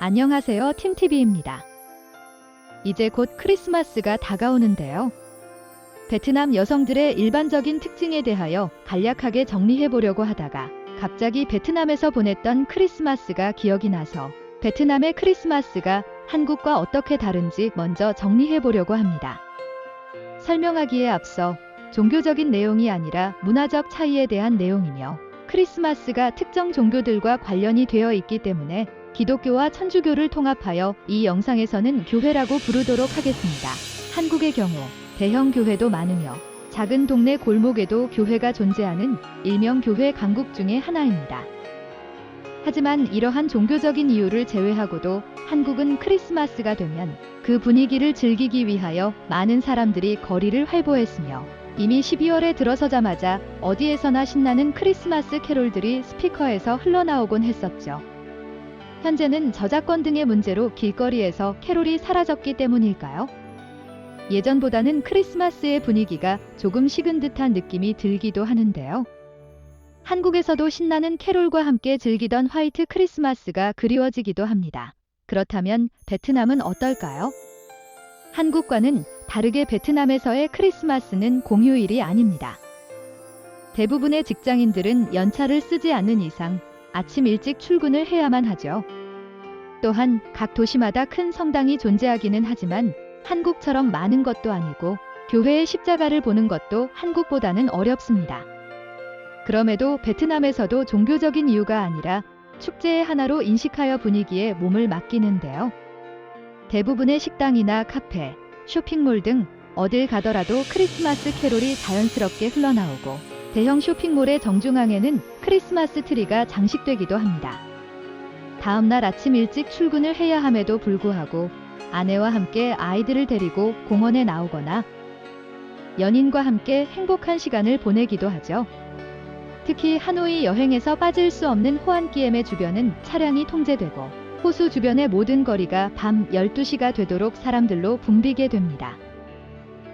안녕하세요, 팀TV입니다. 이제 곧 크리스마스가 다가오는데요. 베트남 여성들의 일반적인 특징에 대하여 간략하게 정리해 보려고 하다가 갑자기 베트남에서 보냈던 크리스마스가 기억이 나서 베트남의 크리스마스가 한국과 어떻게 다른지 먼저 정리해 보려고 합니다. 설명하기에 앞서 종교적인 내용이 아니라 문화적 차이에 대한 내용이며 크리스마스가 특정 종교들과 관련이 되어 있기 때문에 기독교와 천주교를 통합하여 이 영상에서는 교회라고 부르도록 하겠습니다. 한국의 경우 대형 교회도 많으며 작은 동네 골목에도 교회가 존재하는 일명 교회 강국 중의 하나입니다. 하지만 이러한 종교적인 이유를 제외하고도 한국은 크리스마스가 되면 그 분위기를 즐기기 위하여 많은 사람들이 거리를 활보했으며 이미 12월에 들어서자마자 어디에서나 신나는 크리스마스 캐롤들이 스피커에서 흘러나오곤 했었죠. 현재는 저작권 등의 문제로 길거리에서 캐롤이 사라졌기 때문일까요? 예전보다는 크리스마스의 분위기가 조금 식은 듯한 느낌이 들기도 하는데요. 한국에서도 신나는 캐롤과 함께 즐기던 화이트 크리스마스가 그리워지기도 합니다. 그렇다면 베트남은 어떨까요? 한국과는 다르게 베트남에서의 크리스마스는 공휴일이 아닙니다. 대부분의 직장인들은 연차를 쓰지 않는 이상 아침 일찍 출근을 해야만 하죠. 또한 각 도시마다 큰 성당이 존재하기는 하지만 한국처럼 많은 것도 아니고 교회의 십자가를 보는 것도 한국보다는 어렵습니다. 그럼에도 베트남에서도 종교적인 이유가 아니라 축제의 하나로 인식하여 분위기에 몸을 맡기는데요. 대부분의 식당이나 카페, 쇼핑몰 등 어딜 가더라도 크리스마스 캐롤이 자연스럽게 흘러나오고 대형 쇼핑몰의 정중앙에는 크리스마스 트리가 장식되기도 합니다. 다음날 아침 일찍 출근을 해야 함에도 불구하고 아내와 함께 아이들을 데리고 공원에 나오거나 연인과 함께 행복한 시간을 보내기도 하죠. 특히 하노이 여행에서 빠질 수 없는 호안기엠의 주변은 차량이 통제되고 호수 주변의 모든 거리가 밤 12시가 되도록 사람들로 붐비게 됩니다.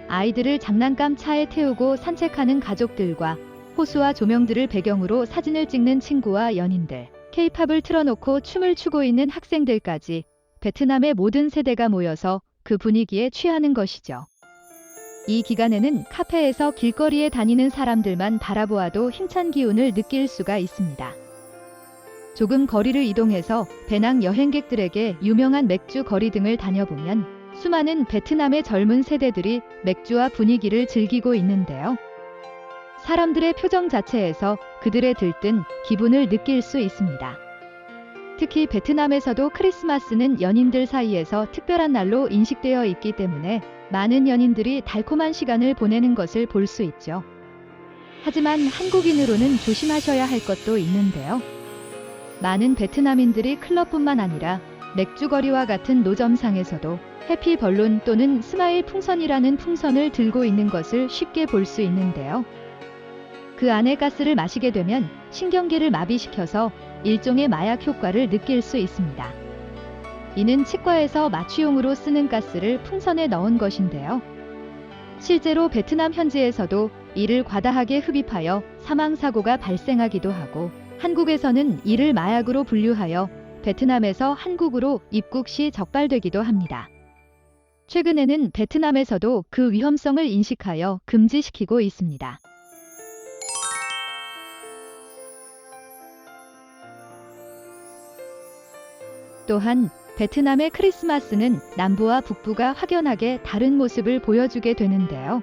아이들을 장난감 차에 태우고 산책하는 가족들과 호수와 조명들을 배경으로 사진을 찍는 친구와 연인들, K-팝을 틀어놓고 춤을 추고 있는 학생들까지 베트남의 모든 세대가 모여서 그 분위기에 취하는 것이죠. 이 기간에는 카페에서 길거리에 다니는 사람들만 바라보아도 힘찬 기운을 느낄 수가 있습니다. 조금 거리를 이동해서 배낭 여행객들에게 유명한 맥주 거리 등을 다녀보면 수많은 베트남의 젊은 세대들이 맥주와 분위기를 즐기고 있는데요. 사람들의 표정 자체에서 그들의 들뜬 기분을 느낄 수 있습니다. 특히 베트남에서도 크리스마스는 연인들 사이에서 특별한 날로 인식되어 있기 때문에 많은 연인들이 달콤한 시간을 보내는 것을 볼 수 있죠. 하지만 한국인으로는 조심하셔야 할 것도 있는데요. 많은 베트남인들이 클럽뿐만 아니라 맥주거리와 같은 노점상에서도 해피 벌룬 또는 스마일 풍선이라는 풍선을 들고 있는 것을 쉽게 볼 수 있는데요. 그 안의 가스를 마시게 되면 신경계를 마비시켜서 일종의 마약 효과를 느낄 수 있습니다. 이는 치과에서 마취용으로 쓰는 가스를 풍선에 넣은 것인데요. 실제로 베트남 현지에서도 이를 과다하게 흡입하여 사망사고가 발생하기도 하고 한국에서는 이를 마약으로 분류하여 베트남에서 한국으로 입국 시 적발되기도 합니다. 최근에는 베트남에서도 그 위험성을 인식하여 금지시키고 있습니다. 또한 베트남의 크리스마스는 남부와 북부가 확연하게 다른 모습을 보여주게 되는데요.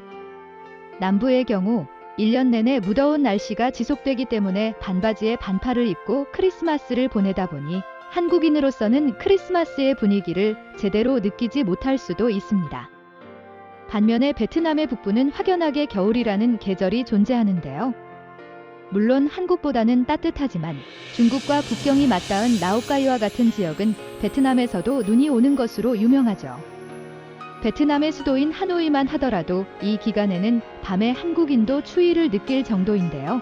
남부의 경우 1년 내내 무더운 날씨가 지속되기 때문에 반바지에 반팔을 입고 크리스마스를 보내다 보니 한국인으로서는 크리스마스의 분위기를 제대로 느끼지 못할 수도 있습니다. 반면에 베트남의 북부는 확연하게 겨울이라는 계절이 존재하는데요. 물론 한국보다는 따뜻하지만 중국과 국경이 맞닿은 라오카이와 같은 지역은 베트남에서도 눈이 오는 것으로 유명하죠. 베트남의 수도인 하노이만 하더라도 이 기간에는 밤에 한국인도 추위를 느낄 정도인데요.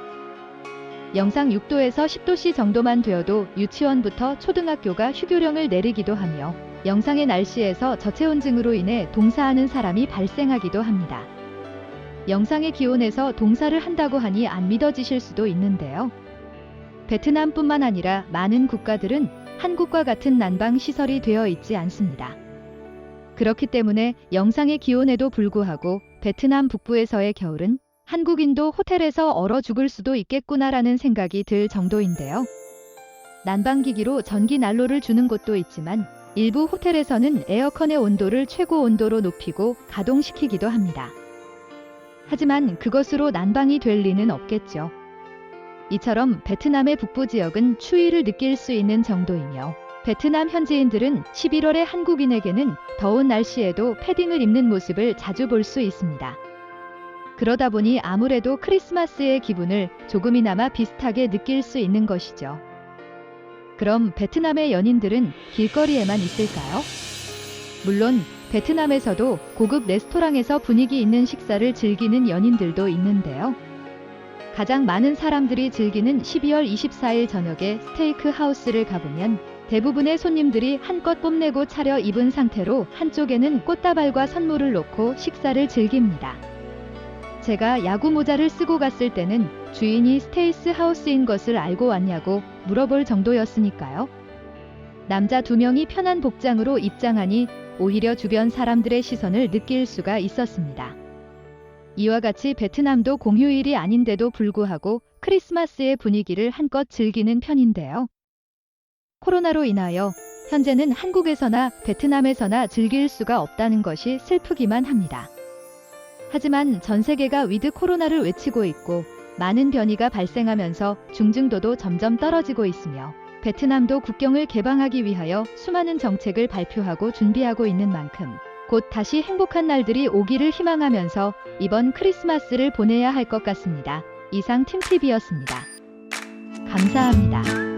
영상 6도에서 10도씨 정도만 되어도 유치원부터 초등학교가 휴교령을 내리기도 하며 영상의 날씨에서 저체온증으로 인해 동사하는 사람이 발생하기도 합니다. 영상의 기온에서 동사를 한다고 하니 안 믿어지실 수도 있는데요. 베트남뿐만 아니라 많은 국가들은 한국과 같은 난방 시설이 되어 있지 않습니다. 그렇기 때문에 영상의 기온에도 불구하고 베트남 북부에서의 겨울은 한국인도 호텔에서 얼어 죽을 수도 있겠구나라는 생각이 들 정도인데요. 난방기기로 전기 난로를 주는 곳도 있지만 일부 호텔에서는 에어컨의 온도를 최고 온도로 높이고 가동시키기도 합니다. 하지만 그것으로 난방이 될 리는 없겠죠. 이처럼 베트남의 북부 지역은 추위를 느낄 수 있는 정도이며 베트남 현지인들은 11월에 한국인에게는 더운 날씨에도 패딩을 입는 모습을 자주 볼 수 있습니다. 그러다 보니 아무래도 크리스마스의 기분을 조금이나마 비슷하게 느낄 수 있는 것이죠. 그럼 베트남의 연인들은 길거리에만 있을까요? 물론 베트남에서도 고급 레스토랑에서 분위기 있는 식사를 즐기는 연인들도 있는데요. 가장 많은 사람들이 즐기는 12월 24일 저녁에 스테이크 하우스를 가보면 대부분의 손님들이 한껏 뽐내고 차려 입은 상태로 한쪽에는 꽃다발과 선물을 놓고 식사를 즐깁니다. 제가 야구 모자를 쓰고 갔을 때는 주인이 스테이크 하우스인 것을 알고 왔냐고 물어볼 정도였으니까요. 남자 2명이 편한 복장으로 입장하니 오히려 주변 사람들의 시선을 느낄 수가 있었습니다. 이와 같이 베트남도 공휴일이 아닌데도 불구하고 크리스마스의 분위기를 한껏 즐기는 편인데요. 코로나로 인하여 현재는 한국에서나 베트남에서나 즐길 수가 없다는 것이 슬프기만 합니다. 하지만 전 세계가 위드 코로나를 외치고 있고 많은 변이가 발생하면서 중증도도 점점 떨어지고 있으며 베트남도 국경을 개방하기 위하여 수많은 정책을 발표하고 준비하고 있는 만큼 곧 다시 행복한 날들이 오기를 희망하면서 이번 크리스마스를 보내야 할 것 같습니다. 이상 팀TV였습니다. 감사합니다.